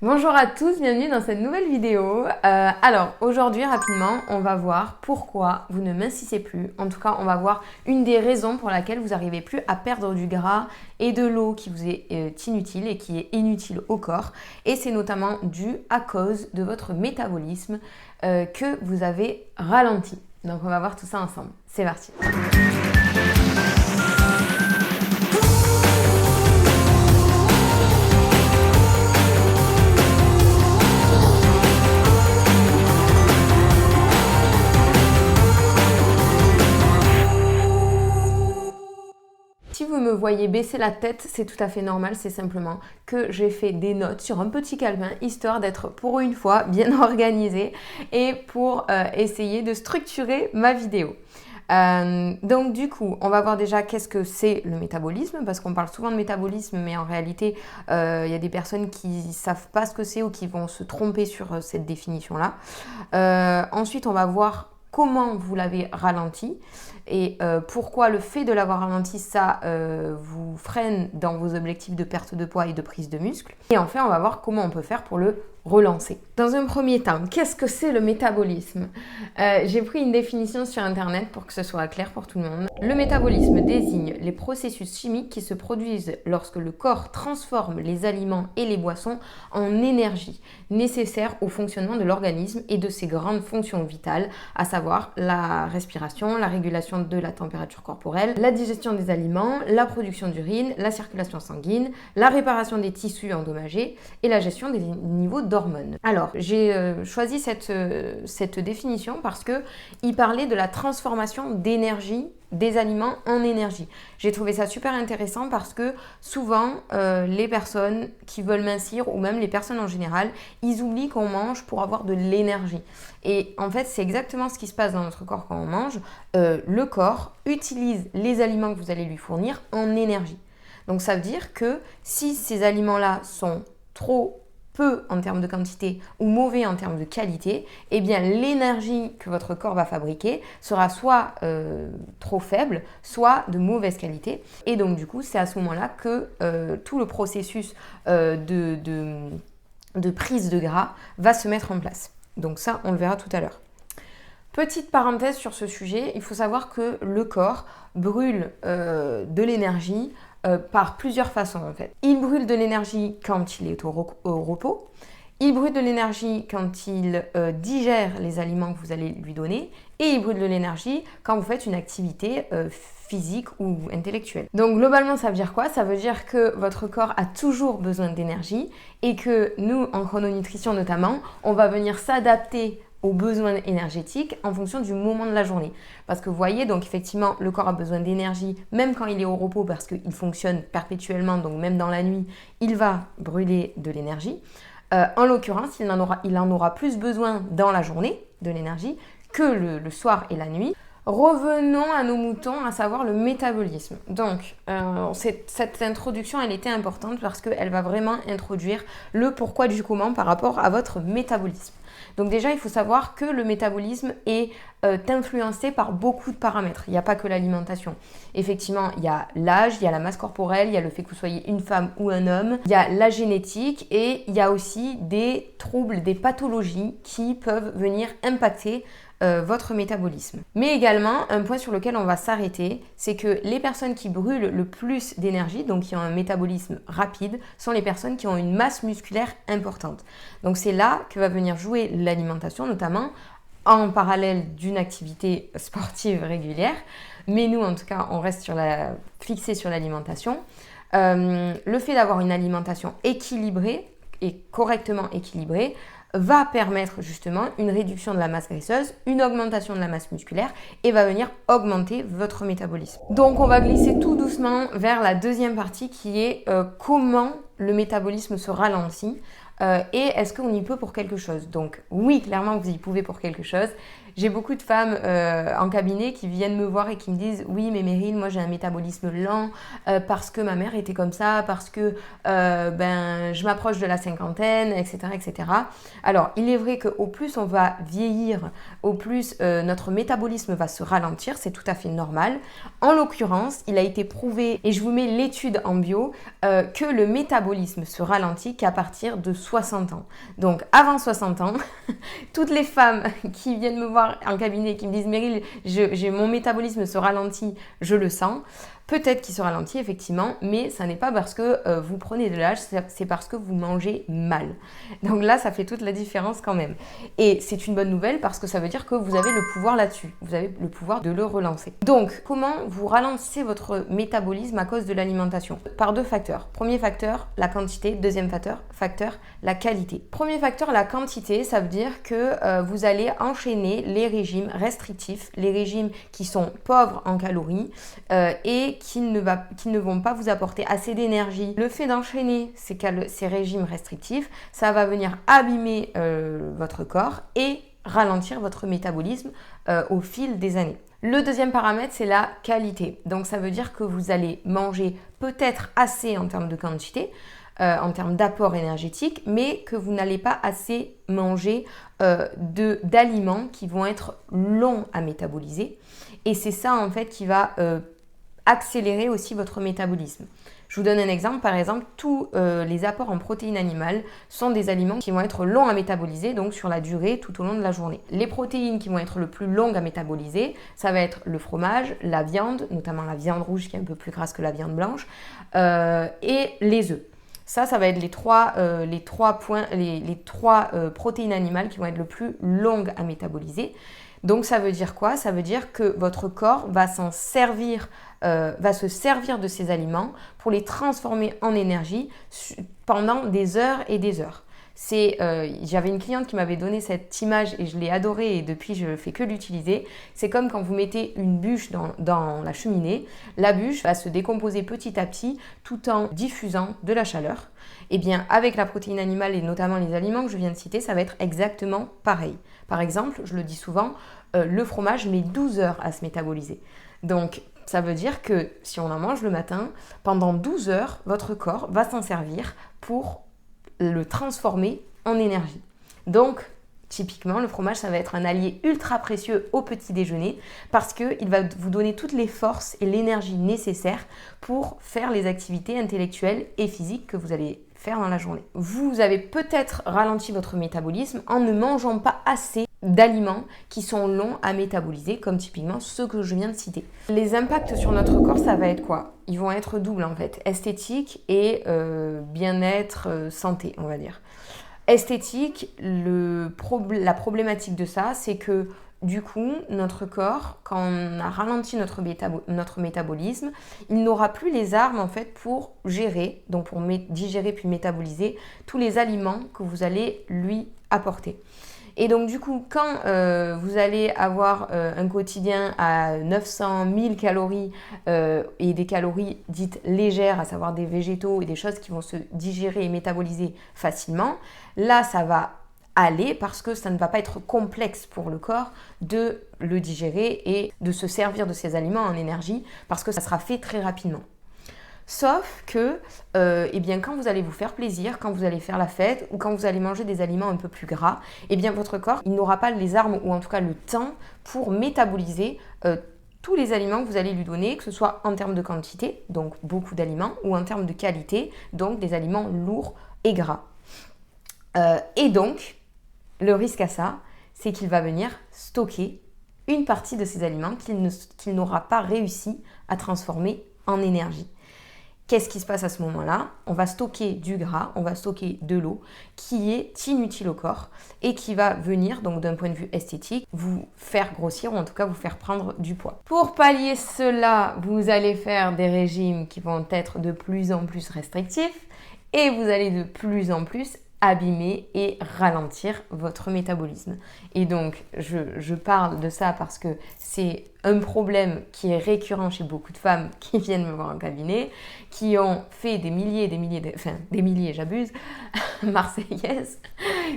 Bonjour à tous, bienvenue dans cette nouvelle vidéo. Alors aujourd'hui rapidement on va voir pourquoi vous ne mincissez plus. En tout cas on va voir une des raisons pour laquelle vous n'arrivez plus à perdre du gras et de l'eau qui vous est inutile et qui est inutile au corps. Et c'est notamment dû à cause de votre métabolisme que vous avez ralenti. Donc on va voir tout ça ensemble. C'est parti. Si vous me voyez baisser la tête, c'est tout à fait normal, c'est simplement que j'ai fait des notes sur un petit calepin, histoire d'être pour une fois bien organisée et pour essayer de structurer ma vidéo. Donc du coup, on va voir déjà qu'est-ce que c'est le métabolisme, parce qu'on parle souvent de métabolisme, mais en réalité, il y a des personnes qui ne savent pas ce que c'est ou qui vont se tromper sur cette définition-là. Ensuite, on va voir comment vous l'avez ralenti et pourquoi le fait de l'avoir ralenti, ça vous freine dans vos objectifs de perte de poids et de prise de muscle. Et enfin, on va voir comment on peut faire pour le relancer. Dans un premier temps, qu'est-ce que c'est le métabolisme? J'ai pris une définition sur internet pour que ce soit clair pour tout le monde. Le métabolisme désigne les processus chimiques qui se produisent lorsque le corps transforme les aliments et les boissons en énergie nécessaire au fonctionnement de l'organisme et de ses grandes fonctions vitales, à savoir la respiration, la régulation de la température corporelle, la digestion des aliments, la production d'urine, la circulation sanguine, la réparation des tissus endommagés et la gestion des niveaux d'hormones. Alors, j'ai choisi cette définition parce qu'il parlait de la transformation d'énergie des aliments en énergie. J'ai trouvé ça super intéressant parce que souvent, les personnes qui veulent mincir ou même les personnes en général, ils oublient qu'on mange pour avoir de l'énergie. Et en fait, c'est exactement ce qui se passe dans notre corps quand on mange. Le corps utilise les aliments que vous allez lui fournir en énergie. Donc ça veut dire que si ces aliments-là sont trop peu en termes de quantité ou mauvais en termes de qualité, eh bien l'énergie que votre corps va fabriquer sera soit trop faible, soit de mauvaise qualité. Et donc du coup, c'est à ce moment-là que tout le processus de prise de gras va se mettre en place. Donc ça, on le verra tout à l'heure. Petite parenthèse sur ce sujet, il faut savoir que le corps brûle de l'énergie par plusieurs façons en fait. Il brûle de l'énergie quand il est au repos, il brûle de l'énergie quand il digère les aliments que vous allez lui donner et il brûle de l'énergie quand vous faites une activité physique ou intellectuelle. Donc globalement ça veut dire quoi? Ça veut dire que votre corps a toujours besoin d'énergie et que nous en chrononutrition notamment, on va venir s'adapter aux besoins énergétiques en fonction du moment de la journée. Parce que vous voyez, donc effectivement, le corps a besoin d'énergie, même quand il est au repos, parce qu'il fonctionne perpétuellement, donc même dans la nuit, il va brûler de l'énergie. En l'occurrence, il en aura plus besoin dans la journée, de l'énergie, que le soir et la nuit. Revenons à nos moutons, à savoir le métabolisme. Donc, cette introduction, elle était importante parce qu'elle va vraiment introduire le pourquoi du comment par rapport à votre métabolisme. Donc déjà, il faut savoir que le métabolisme est influencé par beaucoup de paramètres. Il n'y a pas que l'alimentation. Effectivement, il y a l'âge, il y a la masse corporelle, il y a le fait que vous soyez une femme ou un homme, il y a la génétique et il y a aussi des troubles, des pathologies qui peuvent venir impacter votre métabolisme. Mais également, un point sur lequel on va s'arrêter, c'est que les personnes qui brûlent le plus d'énergie, donc qui ont un métabolisme rapide, sont les personnes qui ont une masse musculaire importante. Donc c'est là que va venir jouer l'alimentation, notamment en parallèle d'une activité sportive régulière. Mais nous, en tout cas, on reste fixé sur l'alimentation. Le fait d'avoir une alimentation équilibrée et correctement équilibrée va permettre justement une réduction de la masse graisseuse, une augmentation de la masse musculaire et va venir augmenter votre métabolisme. Donc on va glisser tout doucement vers la deuxième partie qui est comment le métabolisme se ralentit et est-ce qu'on y peut pour quelque chose. Donc oui, clairement vous y pouvez pour quelque chose. J'ai beaucoup de femmes en cabinet qui viennent me voir et qui me disent oui mais Meryl, moi j'ai un métabolisme lent parce que ma mère était comme ça, parce que je m'approche de la cinquantaine, etc., etc. Alors il est vrai qu'au plus on va vieillir, au plus notre métabolisme va se ralentir, c'est tout à fait normal. En l'occurrence, il a été prouvé, et je vous mets l'étude en bio, que le métabolisme se ralentit qu'à partir de 60 ans. Donc avant 60 ans, toutes les femmes qui viennent me voir en cabinet et qui me disent Meryl, mon métabolisme se ralentit, je le sens. Peut-être qu'il se ralentit effectivement, mais ça n'est pas parce que vous prenez de l'âge, c'est parce que vous mangez mal. Donc là, ça fait toute la différence quand même. Et c'est une bonne nouvelle parce que ça veut dire que vous avez le pouvoir là-dessus. Vous avez le pouvoir de le relancer. Donc, comment vous ralentissez votre métabolisme à cause de l'alimentation? Par 2 facteurs. Premier facteur, la quantité. Deuxième facteur, la qualité. Premier facteur, la quantité, ça veut dire que vous allez enchaîner les régimes restrictifs, les régimes qui sont pauvres en calories et qui ne vont pas vous apporter assez d'énergie. Le fait d'enchaîner ces régimes restrictifs, ça va venir abîmer votre corps et ralentir votre métabolisme au fil des années. Le deuxième paramètre, c'est la qualité. Donc ça veut dire que vous allez manger peut-être assez en termes de quantité, en termes d'apport énergétique, mais que vous n'allez pas assez manger d'aliments qui vont être longs à métaboliser. Et c'est ça en fait qui va accélérer aussi votre métabolisme. Je vous donne un exemple, par exemple, tous les apports en protéines animales sont des aliments qui vont être longs à métaboliser, donc sur la durée, tout au long de la journée. Les protéines qui vont être le plus longues à métaboliser, ça va être le fromage, la viande, notamment la viande rouge qui est un peu plus grasse que la viande blanche, et les œufs. Ça va être les trois protéines animales qui vont être le plus longues à métaboliser. Donc ça veut dire quoi? Ça veut dire que votre corps va se servir de ces aliments pour les transformer en énergie pendant des heures et des heures. J'avais une cliente qui m'avait donné cette image et je l'ai adorée et depuis je ne fais que l'utiliser. C'est comme quand vous mettez une bûche dans la cheminée, la bûche va se décomposer petit à petit tout en diffusant de la chaleur. Et bien avec la protéine animale et notamment les aliments que je viens de citer, ça va être exactement pareil. Par exemple, je le dis souvent, le fromage met 12 heures à se métaboliser. Donc ça veut dire que si on en mange le matin, pendant 12 heures, votre corps va s'en servir pour le transformer en énergie. Donc, typiquement, le fromage, ça va être un allié ultra précieux au petit déjeuner parce qu'il va vous donner toutes les forces et l'énergie nécessaires pour faire les activités intellectuelles et physiques que vous allez faire dans la journée. Vous avez peut-être ralenti votre métabolisme en ne mangeant pas assez d'aliments qui sont longs à métaboliser, comme typiquement ceux que je viens de citer. Les impacts sur notre corps, ça va être quoi? Ils vont être doubles en fait, esthétique et bien-être, santé, on va dire. Esthétique, la problématique de ça, c'est que du coup, notre corps, quand on a ralenti notre métabolisme, il n'aura plus les armes en fait pour gérer, donc pour digérer puis métaboliser tous les aliments que vous allez lui apporter. Et donc du coup, quand vous allez avoir un quotidien à 900 000 calories et des calories dites légères, à savoir des végétaux et des choses qui vont se digérer et métaboliser facilement, là ça va aller parce que ça ne va pas être complexe pour le corps de le digérer et de se servir de ces aliments en énergie parce que ça sera fait très rapidement. Sauf que quand vous allez vous faire plaisir, quand vous allez faire la fête ou quand vous allez manger des aliments un peu plus gras, votre corps il n'aura pas les armes ou en tout cas le temps pour métaboliser tous les aliments que vous allez lui donner, que ce soit en termes de quantité, donc beaucoup d'aliments, ou en termes de qualité, donc des aliments lourds et gras. Et donc, le risque à ça, c'est qu'il va venir stocker une partie de ces aliments qu'il n'aura pas réussi à transformer en énergie. Qu'est-ce qui se passe à ce moment-là? On va stocker du gras, on va stocker de l'eau qui est inutile au corps et qui va venir, donc d'un point de vue esthétique, vous faire grossir ou en tout cas vous faire prendre du poids. Pour pallier cela, vous allez faire des régimes qui vont être de plus en plus restrictifs et vous allez de plus en plus abîmer et ralentir votre métabolisme. Et donc, je parle de ça parce que c'est un problème qui est récurrent chez beaucoup de femmes qui viennent me voir en cabinet, qui ont fait des milliers, des milliers, j'abuse, marseillaises,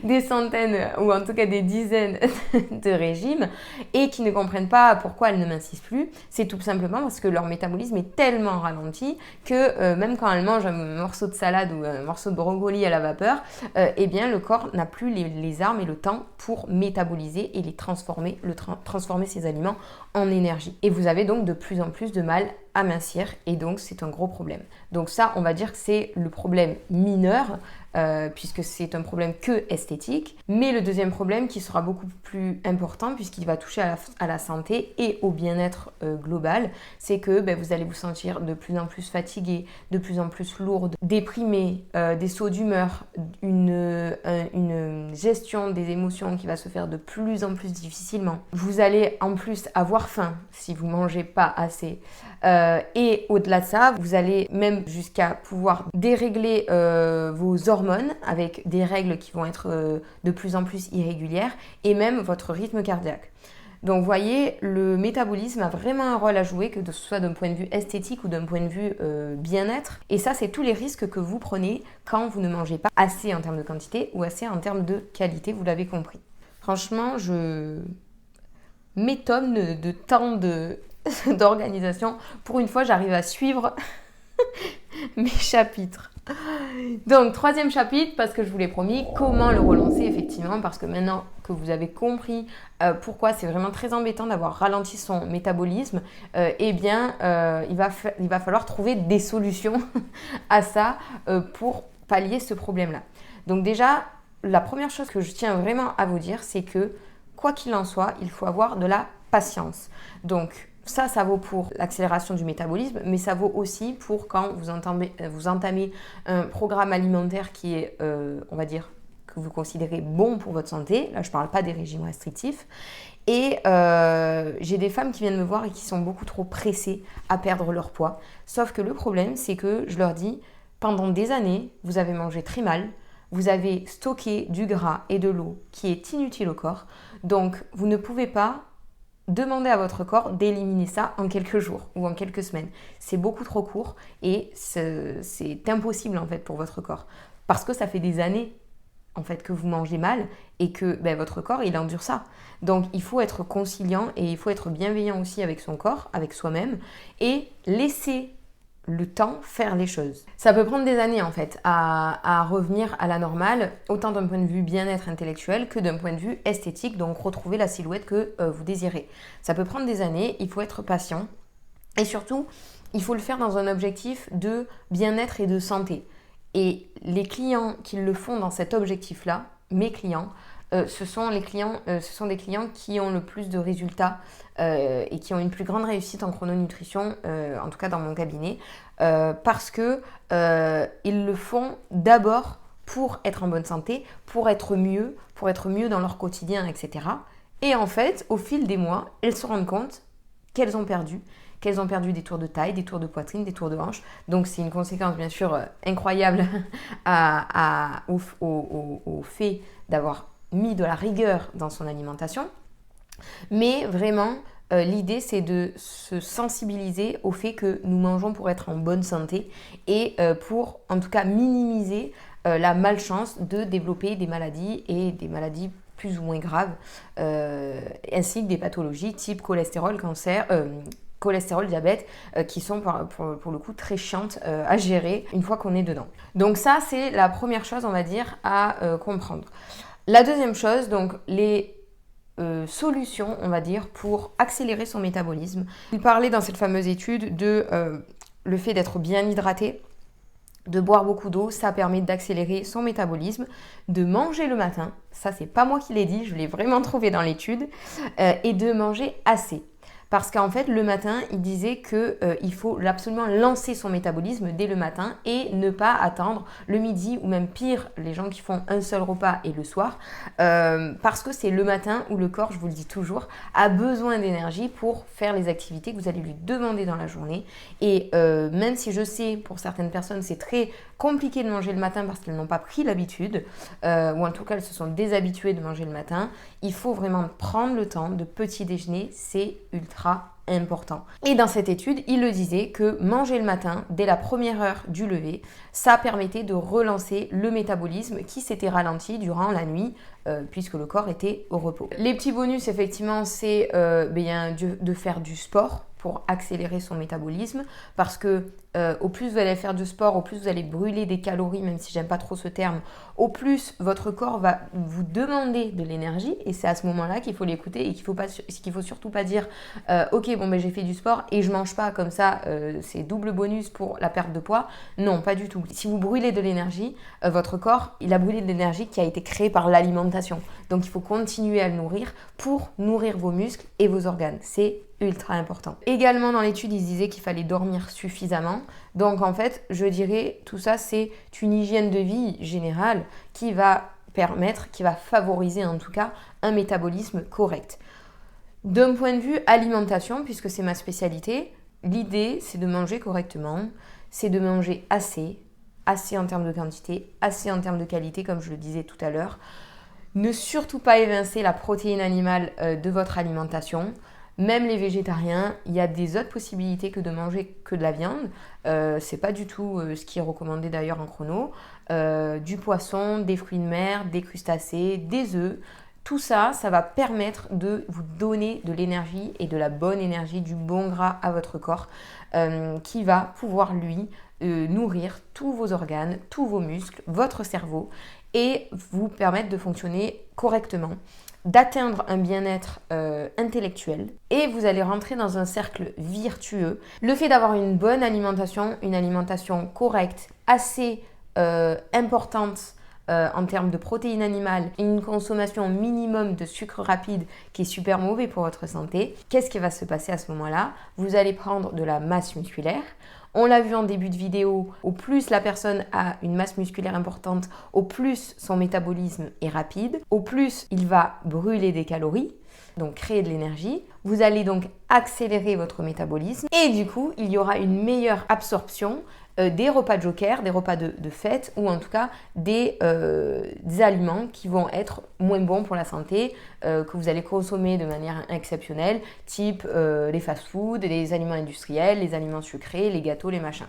des centaines ou en tout cas des dizaines de régimes et qui ne comprennent pas pourquoi elles ne mincissent plus. C'est tout simplement parce que leur métabolisme est tellement ralenti que même quand elles mangent un morceau de salade ou un morceau de brocoli à la vapeur, eh bien le corps n'a plus les armes et le temps pour métaboliser et les transformer, transformer ces aliments en énergie. Et vous avez donc de plus en plus de mal à mincir et donc c'est un gros problème. Donc ça, on va dire que c'est le problème mineur puisque c'est un problème que esthétique. Mais le deuxième problème qui sera beaucoup plus important puisqu'il va toucher à la santé et au bien-être global, c'est que vous allez vous sentir de plus en plus fatigué, de plus en plus lourde, déprimé, des sauts d'humeur, une gestion des émotions qui va se faire de plus en plus difficilement. Vous allez en plus avoir faim si vous mangez pas assez. Et au-delà de ça, vous allez même jusqu'à pouvoir dérégler vos hormones avec des règles qui vont être de plus en plus irrégulières et même votre rythme cardiaque. Donc vous voyez, le métabolisme a vraiment un rôle à jouer, que ce soit d'un point de vue esthétique ou d'un point de vue bien-être. Et ça, c'est tous les risques que vous prenez quand vous ne mangez pas assez en termes de quantité ou assez en termes de qualité, vous l'avez compris. Franchement, je m'étonne de tant d'organisation. Pour une fois, j'arrive à suivre mes chapitres. Donc, troisième chapitre, parce que je vous l'ai promis, comment le relancer effectivement, parce que maintenant que vous avez compris pourquoi c'est vraiment très embêtant d'avoir ralenti son métabolisme, il va falloir trouver des solutions à ça pour pallier ce problème-là. Donc déjà, la première chose que je tiens vraiment à vous dire, c'est que quoi qu'il en soit, il faut avoir de la patience. Donc, ça vaut pour l'accélération du métabolisme, mais ça vaut aussi pour quand vous entamez un programme alimentaire qui est, on va dire, que vous considérez bon pour votre santé. Là, je ne parle pas des régimes restrictifs. Et j'ai des femmes qui viennent me voir et qui sont beaucoup trop pressées à perdre leur poids. Sauf que le problème, c'est que je leur dis, pendant des années, vous avez mangé très mal, vous avez stocké du gras et de l'eau qui est inutile au corps. Donc, vous ne pouvez pas demander à votre corps d'éliminer ça en quelques jours ou en quelques semaines. C'est beaucoup trop court et c'est impossible en fait pour votre corps. Parce que ça fait des années en fait que vous mangez mal et que votre corps il endure ça. Donc il faut être conciliant et il faut être bienveillant aussi avec son corps, avec soi-même et laisser le temps faire les choses. Ça peut prendre des années en fait à revenir à la normale, autant d'un point de vue bien-être intellectuel que d'un point de vue esthétique, donc retrouver la silhouette que vous désirez. Ça peut prendre des années, il faut être patient et surtout, il faut le faire dans un objectif de bien-être et de santé. Et les clients qui le font dans cet objectif-là, mes clients, ce sont des clients qui ont le plus de résultats et qui ont une plus grande réussite en chrononutrition, en tout cas dans mon cabinet, parce que ils le font d'abord pour être en bonne santé, pour être mieux dans leur quotidien, etc. Et en fait, au fil des mois, elles se rendent compte qu'elles ont perdu des tours de taille, des tours de poitrine, des tours de hanche. Donc c'est une conséquence bien sûr incroyable au fait d'avoir mis de la rigueur dans son alimentation. Mais vraiment, l'idée c'est de se sensibiliser au fait que nous mangeons pour être en bonne santé et pour en tout cas minimiser la malchance de développer des maladies et des maladies plus ou moins graves, ainsi que des pathologies type cholestérol, cancer, cholestérol, diabète, qui sont pour le coup très chiantes à gérer une fois qu'on est dedans. Donc ça, c'est la première chose, on va dire, à comprendre. La deuxième chose, donc les solutions, on va dire, pour accélérer son métabolisme. Il parlait dans cette fameuse étude de le fait d'être bien hydraté, de boire beaucoup d'eau, ça permet d'accélérer son métabolisme, de manger le matin, ça c'est pas moi qui l'ai dit, je l'ai vraiment trouvé dans l'étude, et de manger assez. Parce qu'en fait, le matin, il disait qu'il faut absolument lancer son métabolisme dès le matin et ne pas attendre le midi ou même pire, les gens qui font un seul repas et le soir. Parce que c'est le matin où le corps, je vous le dis toujours, a besoin d'énergie pour faire les activités que vous allez lui demander dans la journée. Et même si je sais, pour certaines personnes, c'est très compliqué de manger le matin parce qu'elles n'ont pas pris l'habitude, ou en tout cas elles se sont déshabituées de manger le matin, il faut vraiment prendre le temps de petit déjeuner, c'est ultra important. Et dans cette étude, il le disait que manger le matin, dès la première heure du lever, ça permettait de relancer le métabolisme qui s'était ralenti durant la nuit, puisque le corps était au repos. Les petits bonus, effectivement, c'est de faire du sport pour accélérer son métabolisme, parce que au plus vous allez faire du sport, au plus vous allez brûler des calories, même si j'aime pas trop ce terme, au plus votre corps va vous demander de l'énergie, et c'est à ce moment-là qu'il faut l'écouter et qu'il faut surtout pas dire ok, bon, j'ai fait du sport et je mange pas, comme ça c'est double bonus pour la perte de poids. Non, pas du tout. Si vous brûlez de l'énergie, votre corps, il a brûlé de l'énergie qui a été créée par l'alimentation. Donc il faut continuer à le nourrir pour nourrir vos muscles et vos organes. C'est ultra important. Également dans l'étude, ils disaient qu'il fallait dormir suffisamment. Donc en fait, je dirais tout ça, c'est une hygiène de vie générale qui va favoriser en tout cas un métabolisme correct. D'un point de vue alimentation, puisque c'est ma spécialité, l'idée c'est de manger correctement, c'est de manger assez en termes de quantité, assez en termes de qualité, comme je le disais tout à l'heure. Ne surtout pas évincer la protéine animale de votre alimentation. Même les végétariens, il y a des autres possibilités que de manger que de la viande. C'est pas du tout ce qui est recommandé d'ailleurs en chrono. Du poisson, des fruits de mer, des crustacés, des œufs. Tout ça, ça va permettre de vous donner de l'énergie et de la bonne énergie, du bon gras à votre corps qui va pouvoir lui nourrir tous vos organes, tous vos muscles, votre cerveau et vous permettre de fonctionner correctement, d'atteindre un bien-être intellectuel et vous allez rentrer dans un cercle vertueux. Le fait d'avoir une bonne alimentation, une alimentation correcte, assez importante en termes de protéines animales et une consommation minimum de sucre rapide qui est super mauvais pour votre santé, qu'est-ce qui va se passer à ce moment-là? Vous allez prendre de la masse musculaire. On l'a vu en début de vidéo, au plus la personne a une masse musculaire importante, au plus son métabolisme est rapide, au plus il va brûler des calories, donc créer de l'énergie. Vous allez donc accélérer votre métabolisme et du coup, il y aura une meilleure absorption des repas de joker, des repas de fête ou en tout cas des aliments qui vont être moins bons pour la santé, que vous allez consommer de manière exceptionnelle, type les fast-foods, les aliments industriels, les aliments sucrés, les gâteaux, les machins.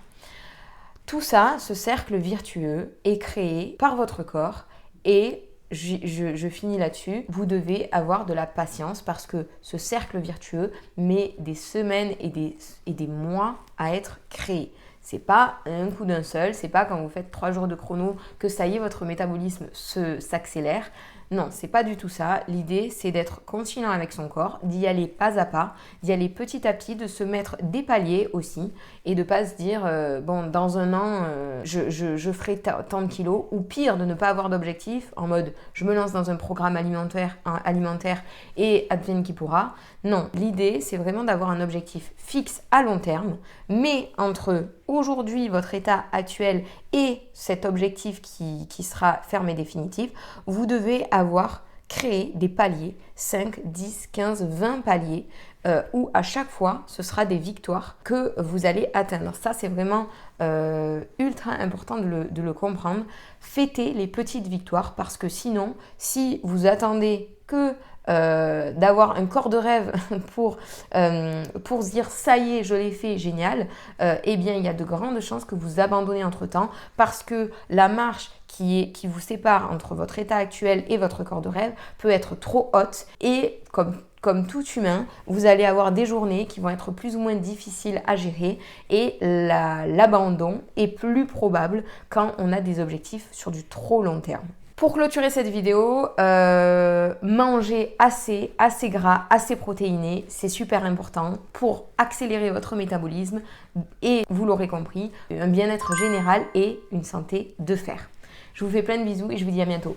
Tout ça, ce cercle vertueux est créé par votre corps et je finis là-dessus. Vous devez avoir de la patience parce que ce cercle vertueux met des semaines et des mois à être créé. C'est pas un coup d'un seul, c'est pas quand vous faites 3 jours de chrono que ça y est, votre métabolisme s'accélère. Non, c'est pas du tout ça. L'idée, c'est d'être continent avec son corps, d'y aller pas à pas, d'y aller petit à petit, de se mettre des paliers aussi et de pas se dire bon, dans un an, je ferai tant de kilos, ou pire, de ne pas avoir d'objectif en mode je me lance dans un programme alimentaire et advienne qui pourra. Non, l'idée, c'est vraiment d'avoir un objectif fixe à long terme, mais entre aujourd'hui, votre état actuel et cet objectif qui sera ferme et définitif, vous devez avoir créé des paliers, 5, 10, 15, 20 paliers, où à chaque fois, ce sera des victoires que vous allez atteindre. Ça, c'est vraiment ultra important de le comprendre. Fêtez les petites victoires parce que sinon, si vous attendez que d'avoir un corps de rêve pour se dire ça y est, je l'ai fait, génial, eh bien il y a de grandes chances que vous abandonnez entre temps parce que la marche qui vous sépare entre votre état actuel et votre corps de rêve peut être trop haute et comme tout humain, vous allez avoir des journées qui vont être plus ou moins difficiles à gérer et l'abandon est plus probable quand on a des objectifs sur du trop long terme. Pour clôturer cette vidéo, manger assez gras, assez protéiné, c'est super important pour accélérer votre métabolisme et, vous l'aurez compris, un bien-être général et une santé de fer. Je vous fais plein de bisous et je vous dis à bientôt.